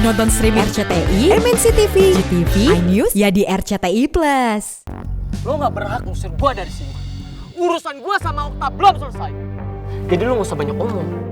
nonton streaming RCTI, MNC TV, GTV, iNews, ya di RCTI Plus. Lo gak berhak ngusir gue dari sini. Urusan gue sama Okta belum selesai. Jadi lo gak usah banyak omong.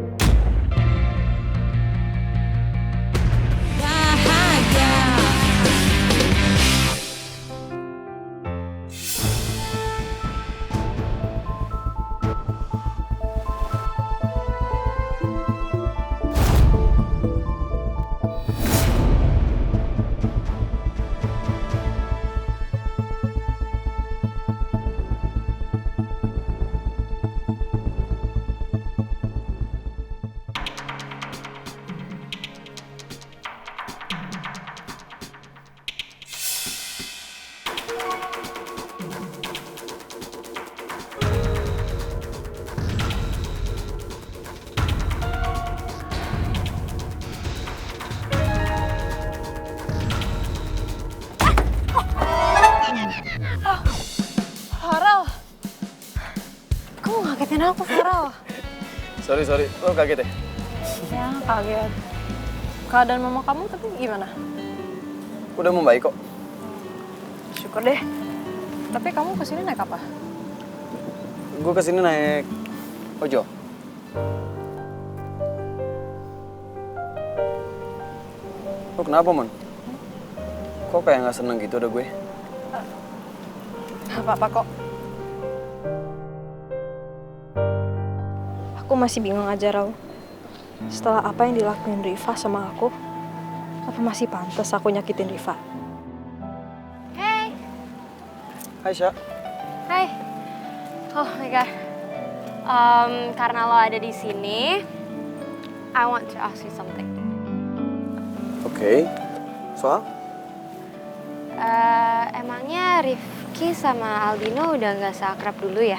Farel, kamu ngagetin aku, Farel. Sorry, lo kaget ya? Ya, kaget. Keadaan mama kamu tapi gimana? Udah membaik kok. Syukur deh. Tapi kamu kesini naik apa? Gue kesini naik ojol. Lo kenapa, Mon? Kok kayak gak seneng gitu ada gue? Apa-apa kok. Aku masih bingung aja, Raul. Setelah apa yang dilakuin Riva sama aku, apa masih pantas aku nyakitin Riva? Hey. Hai, Sya. Hai. Oh my god. Karena lo ada di sini, I want to ask you something. Oke. Soal? Emangnya Rifki sama Aldino udah nggak seakrab dulu ya?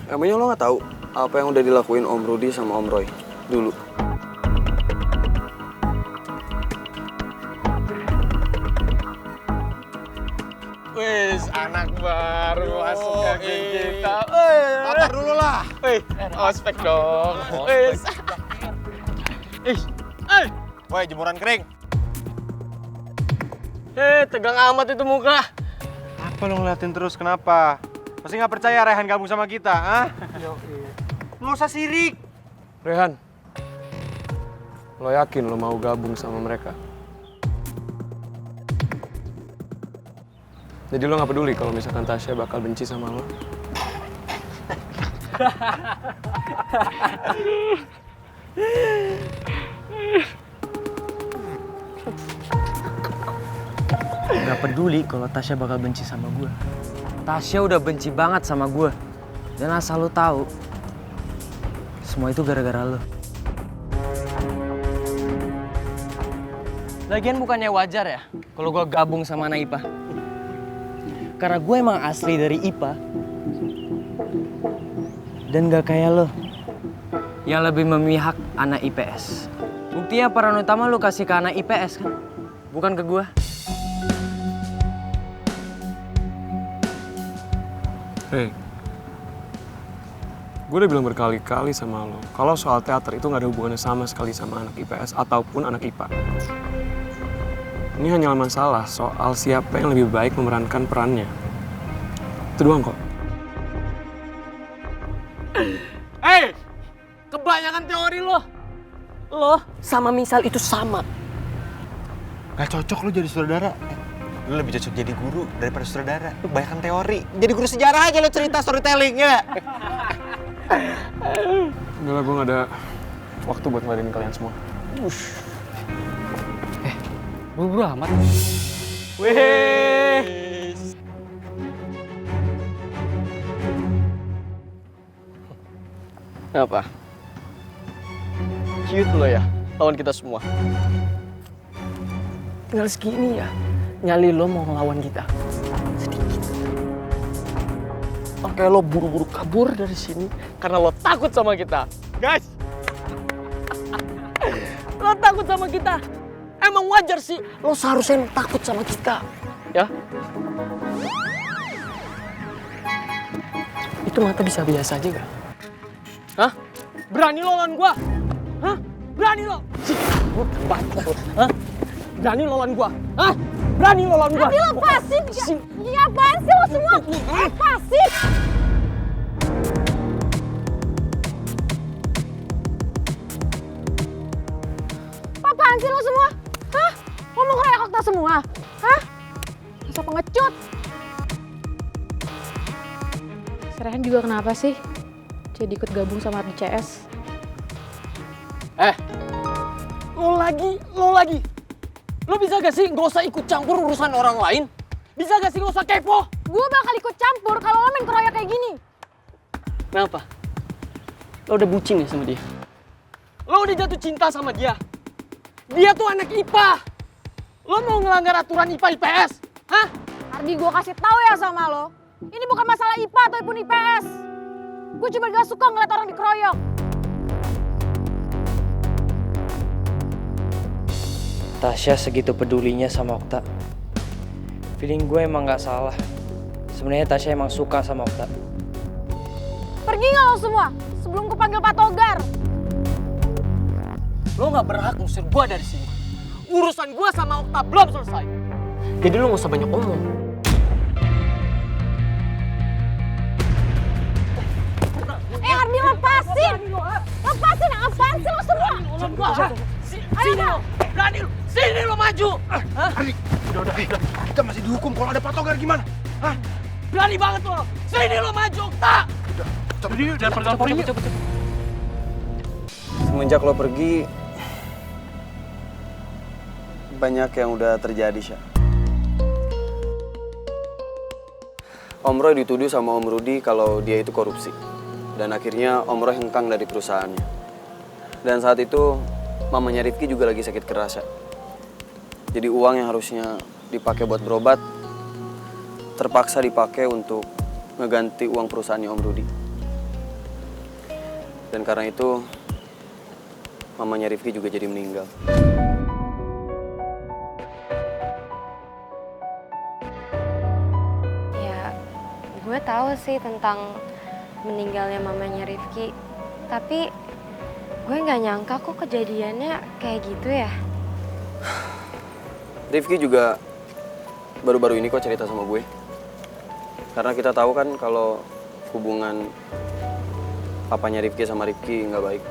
Emangnya lo gak tahu apa yang udah dilakuin Om Rudy sama Om Roy dulu? Wis, anak baru masuk ke geng kita. Kotor dulu lah. Wih, ospek dong. Wis. Woi, jemuran kering. Tegang amat itu muka. Apa lo ngeliatin terus, kenapa? Pasti nggak percaya Rehan gabung sama kita, ah? Lo usah sirik. Rehan, lo yakin lo mau gabung sama mereka? Jadi lo gak peduli kalau misalkan Tasya bakal benci sama lo? Gak peduli kalau Tasya bakal benci sama gue. Tasya udah benci banget sama gue. Dan asal lo tahu, semua itu gara-gara lo. Lagian bukannya wajar ya kalau gue gabung sama anak IPA. Karena gue emang asli dari IPA. Dan gak kayak lo yang lebih memihak anak IPS. Buktinya peran utama lo kasih ke anak IPS kan? Bukan ke gue. Hei, gue udah bilang berkali-kali sama lo, kalau soal teater itu gak ada hubungannya sama sekali sama anak IPS ataupun anak IPA. Ini hanya masalah soal siapa yang lebih baik memerankan perannya. Itu doang kok. Kebanyakan teori lo. Lo sama Misal itu sama. Gak cocok lo jadi saudara. Lo lebih cocok jadi guru daripada saudara. Lo kebanyakan teori. Jadi guru sejarah aja lo cerita storytelling, ya. Udah lah, gue gak ada waktu buat ngeladenin kalian semua. Buru-buru amat. Wih. Apa? Cute lo ya, lawan kita semua. Tinggal segini ya, nyali lo mau ngelawan kita. Sedikit. Oke, lo buru-buru kabur dari sini karena lo takut sama kita. Guys! Lo takut sama kita. Emang wajar sih, lo seharusnya takut sama kita. Ya? Itu mata bisa biasa aja gak? Hah? Berani lo lawan gua? Hah? Berani lo? Hah? Berani lo lawan gua? Hah? Berani lo lawan gua? Ardi lepasin! Iya apaan sih lo semua? Lepasin! Apaan sih lo semua? Hah? Lo mau ngeroyok Okta semua? Hah? Masa pengecut? Serahan juga kenapa sih? Jadi ikut gabung sama Ardi CS. Lo lagi. Lo bisa gak sih gak usah ikut campur urusan orang lain? Bisa gak sih gak usah kepo? Gue bakal ikut campur kalau lo main keroyok kayak gini. Kenapa? Lo udah bucin ya sama dia? Lo udah jatuh cinta sama dia? Dia tuh anak IPA. Lo mau ngelanggar aturan IPA IPS? Hah? Ardi, gue kasih tahu ya sama lo. Ini bukan masalah IPA ataupun IPS. Gue cuma gak suka ngeliat orang dikeroyok. Tasya segitu pedulinya sama Okta. Feeling gue emang gak salah. Sebenarnya Tasya emang suka sama Okta. Pergi nggak lo semua sebelum gue panggil Pak Togar. Lo gak berhak ngusir gue dari sini. Urusan gue sama Okta belum selesai. Jadi lo gak usah banyak omong. Ardi lepasin! Lepasin, apaan sih lo semua? Sini lo, berani lo, sini lo maju. Udah. Kita masih dihukum. Kalau ada Pak Togar gimana? Hah? Berani banget lo, sini lo maju, Okta. Cepet. Semenjak lo pergi, banyak yang udah terjadi, Syah. Om Roy dituduh sama Om Rudi kalau dia itu korupsi. Dan akhirnya Om Roy hengkang dari perusahaannya. Dan saat itu mamanya Rifki juga lagi sakit keras, ya. Jadi uang yang harusnya dipakai buat berobat terpaksa dipakai untuk ngeganti uang perusahaannya Om Rudi. Dan karena itu mamanya Rifki juga jadi meninggal. Ya, gue tahu sih tentang meninggalnya mamanya Rifki, tapi gue nggak nyangka kok kejadiannya kayak gitu ya. Rifki juga baru-baru ini kok cerita sama gue. Karena kita tahu kan kalau hubungan papanya Rifki sama Rifki nggak baik.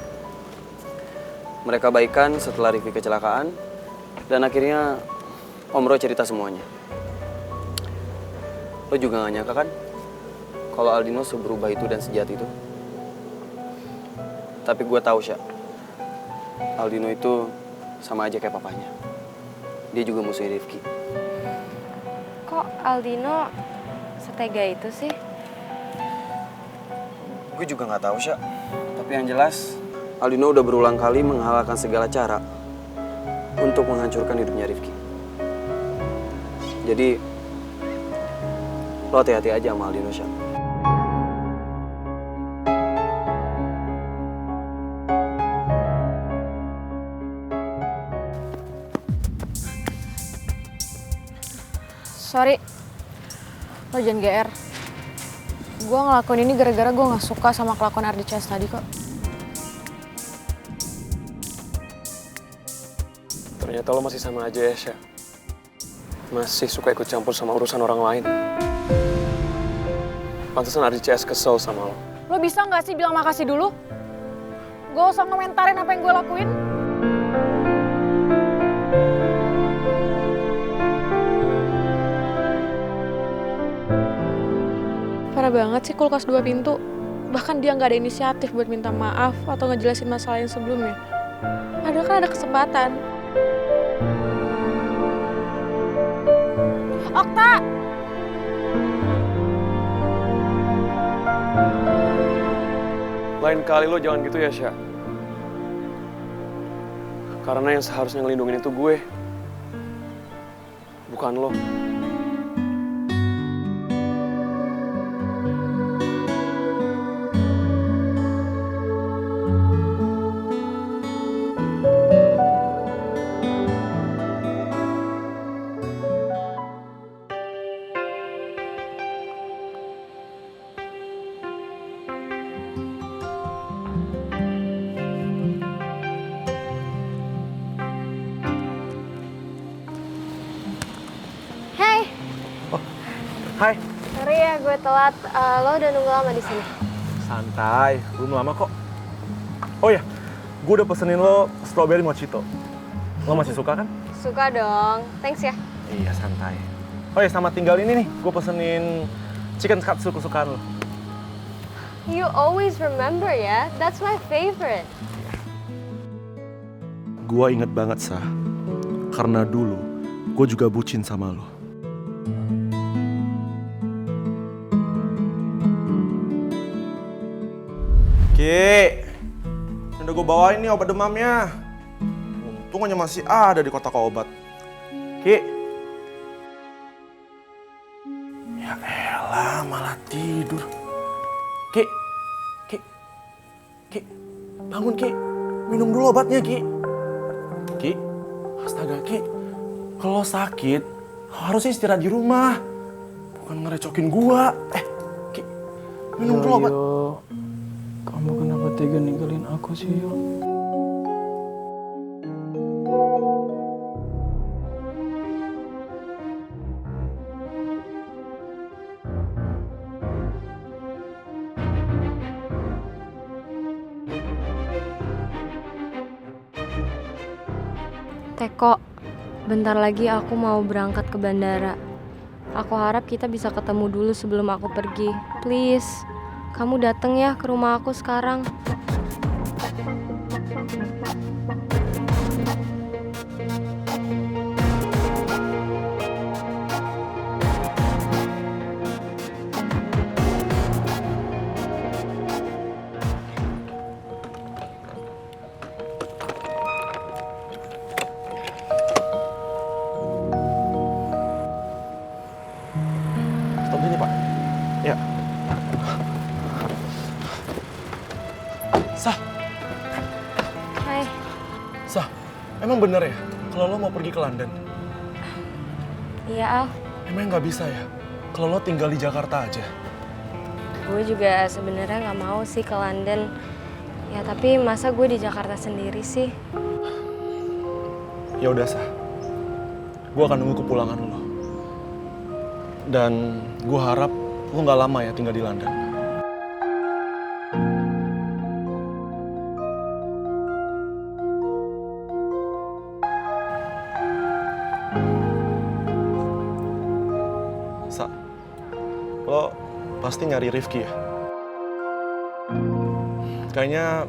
Mereka baikan setelah Rifki kecelakaan, dan akhirnya Om Roy cerita semuanya. Lo juga nggak nyangka kan kalau Aldino seberubah itu dan sejahat itu. Tapi gue tahu, Syah, Aldino itu sama aja kayak papanya. Dia juga musuhin Rifki. Kok Aldino setega itu sih? Gue juga nggak tahu, Syah. Tapi yang jelas, Aldino udah berulang kali menghalalkan segala cara untuk menghancurkan hidupnya Rifki. Jadi, lo hati-hati aja sama Aldino, Syah. Sorry, lo jangan GR. Gue ngelakuin ini gara-gara gue gak suka sama kelakuan Ardi CS tadi kok. Ternyata lo masih sama aja ya, Syah. Masih suka ikut campur sama urusan orang lain. Pantesan Ardi CS kesel sama lo. Lo bisa gak sih bilang makasih dulu? Gak usah ngomentarin apa yang gue lakuin. Parah banget sih kulkas 2 pintu. Bahkan dia nggak ada inisiatif buat minta maaf atau ngejelasin masalah yang sebelumnya. Padahal kan ada kesempatan. Okta! Lain kali lo jangan gitu ya, Syah. Karena yang seharusnya ngelindungin itu gue. Bukan lo. Hai. Sorry ya gue telat. Lo udah nunggu lama di sini. Santai, belum lama kok. Oh ya, gue udah pesenin lo strawberry mojito. Lo masih suka kan? Suka dong. Thanks ya. Iya, santai. Oh ya, sama tinggal ini nih, gue pesenin chicken katsu kesukaan lo. You always remember ya. That's my favorite. Gue inget banget, Sah. Karena dulu, gue juga bucin sama lo. Ki, udah gue bawain nih obat demamnya. Untung aja masih ada di kotak obat. Ki. Ya elah, malah tidur. Ki, Ki, bangun Ki. Minum dulu obatnya Ki. Ki, astaga Ki. Kalau sakit, harusnya istirahat di rumah. Bukan ngerecokin gua. Ki, minum dulu obat. Kamu kenapa tega ninggalin aku sih, Yo? Teko, bentar lagi aku mau berangkat ke bandara. Aku harap kita bisa ketemu dulu sebelum aku pergi. Please, kamu datang ya ke rumah aku sekarang. Stop sini, Pak. Ya. Sah, Hai, Sah. Emang bener ya kalau lo mau pergi ke London? iya Al. Emang nggak bisa ya kalau lo tinggal di Jakarta aja? Gue juga sebenarnya nggak mau sih ke London. Ya tapi masa gue di Jakarta sendiri sih? Ya udah, Sah. Gue akan nunggu kepulangan lo. Dan gue harap lo nggak lama ya tinggal di London. Sa, lo pasti nyari Rifki ya? Kayaknya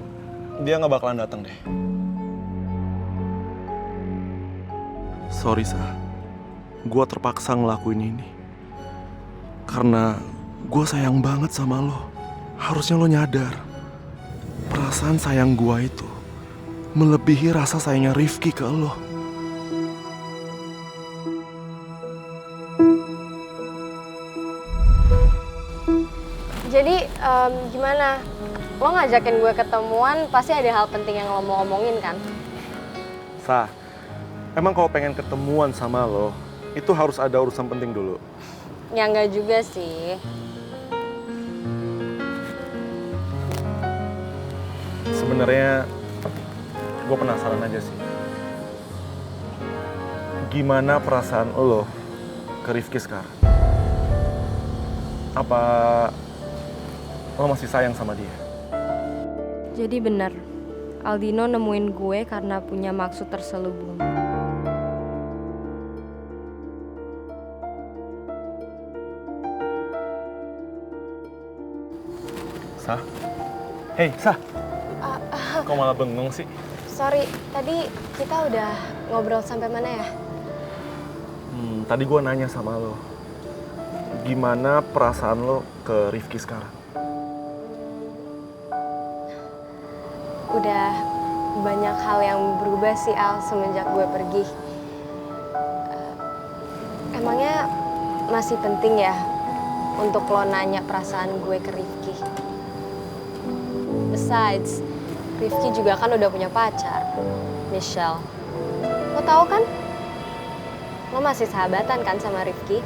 dia nggak bakalan datang deh. Sorry, Sa. Gue terpaksa ngelakuin ini. Karena gue sayang banget sama lo. Harusnya lo nyadar. Perasaan sayang gue itu melebihi rasa sayangnya Rifki ke lo. Jadi gimana? Lo ngajakin gue ketemuan pasti ada hal penting yang lo mau ngomongin kan? Sa, emang kalau pengen ketemuan sama lo, itu harus ada urusan penting dulu. Ya enggak juga sih. Sebenarnya gue penasaran aja sih. Gimana perasaan lo ke Rifki sekarang? Apa lo masih sayang sama dia? Jadi bener, Aldino nemuin gue karena punya maksud terselubung. Sah? Hei, Sah! Kok malah bengong sih? Sorry, tadi kita udah ngobrol sampai mana ya? Tadi gue nanya sama lo. Gimana perasaan lo ke Rifki sekarang? Udah banyak hal yang berubah sih Al semenjak gue pergi. Emangnya masih penting ya untuk lo nanya perasaan gue ke Rifki? Besides, Rifki juga kan udah punya pacar, Michelle. Lo tahu kan? Lo masih sahabatan kan sama Rifki?